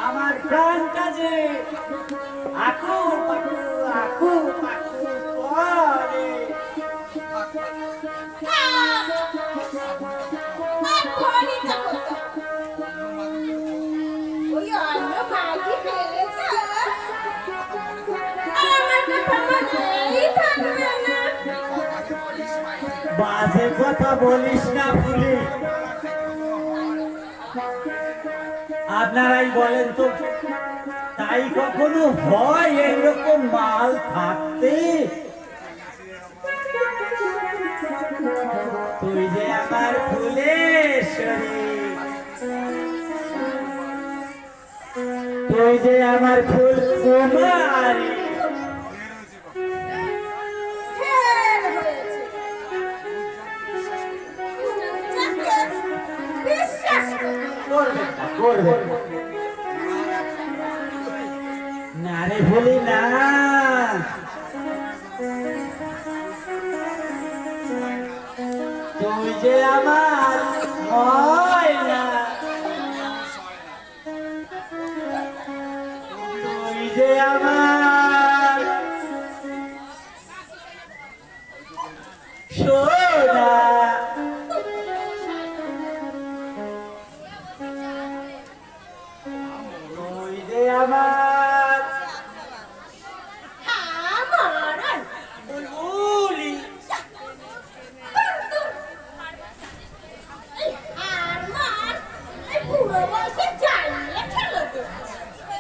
আমার প্রাণটা যে আকু পাকু আকু পাকু করে। বাজে কথা বলিস না ভুলি। আপনারাই বলেন তো, তাই কখনো হয় এরকম মাল থাকতে? তুই যে আমার ফুলেশ্বরী, তুই যে আমার ফুল কুমারী। না রে ভুলি না, তুই যে আমার ময়না, তুই যে আমার সোনা, তুই যে আমার বুলবুলি।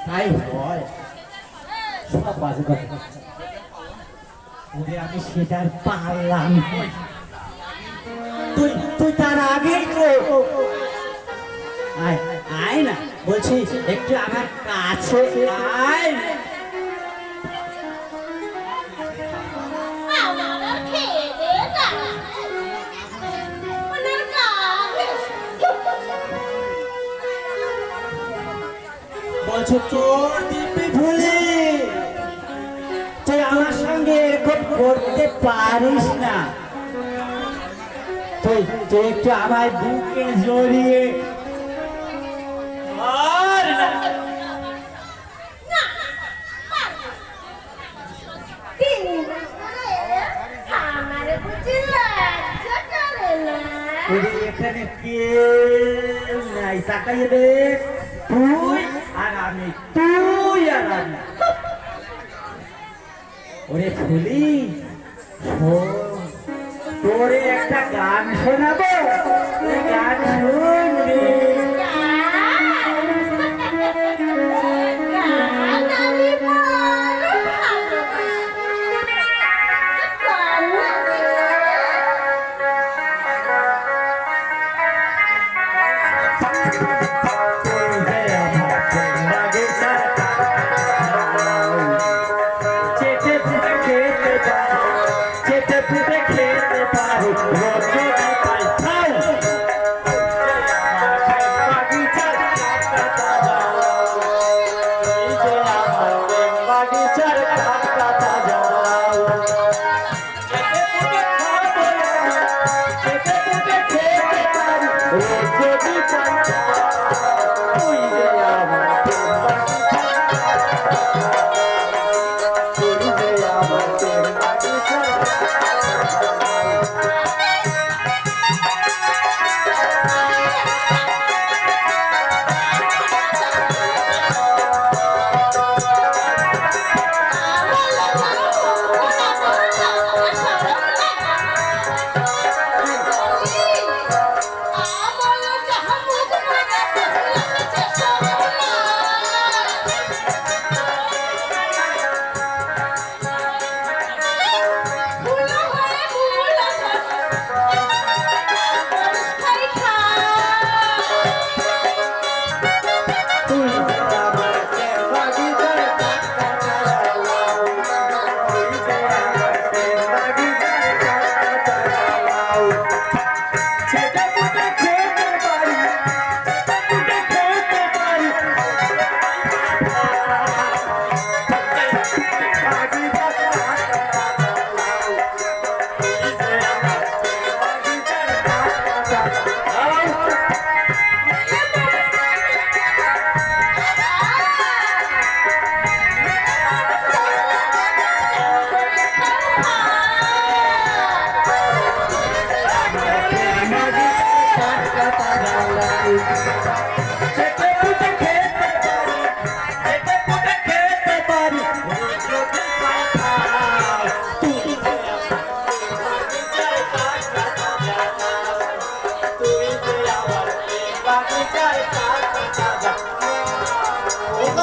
তাই হয়, সব বাজে কথা। ওরে আমি সেটার পারলাম, তুই তুই তার আগেই তো আয় আয় না বলছি, একটু আমার কাছে আয়। বলছো তোর দিব্যি ভুলি, তুই আমার সঙ্গে এরকম করতে পারিস না। তুই তুই একটু আমার বুকে জড়িয়ে এখানে কেউ নাই, তাকাইয়ে দেখ, তুই আর আমি, তুই আর আমি। ওরে ফুলি, তোরে একটা গান শোনাবো, গান শুনবি?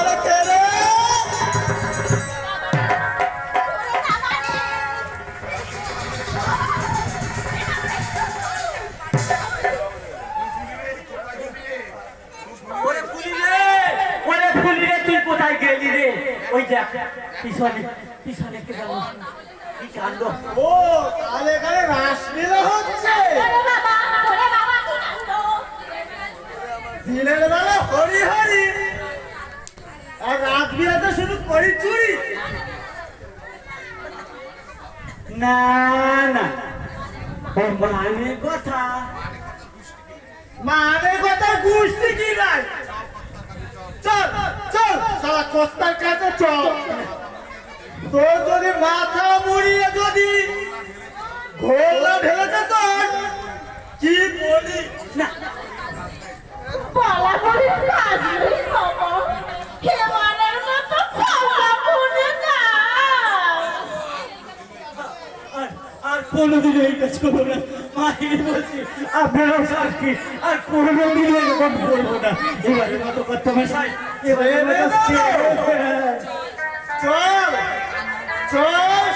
বলে কে রে? ওরে ফুলি রে তুই কোথায় গেলি রে? ওই দেখ পিছনে পিছনে কে গেল? কি কাণ্ড! ও তাহলে এখানে রাসলীলা হচ্ছে। দিনের বেলা হরি হরি আর রাত বিরাতে শুধু করি চুরি। না না, ও মানে কথা মানে কথা বুঝতে কি নাই? চল চল সারা কস্তার কাছে চল। তোর যদি মাথা মুড়িয়ে যদি ঘোলা ঢেলেছে তোর কি বলি না। বলা বলি কাজই বাবা হেমানের মতো খাওয়া ভুলে না আর কোনোদিন এই কাজ করবো না। মাহিনী বলছি, আপনারাও সাক্ষী, আর কোনোদিন এরকম করবো না। এবারের মতো করতে মশাই, এবারের মতো চল চল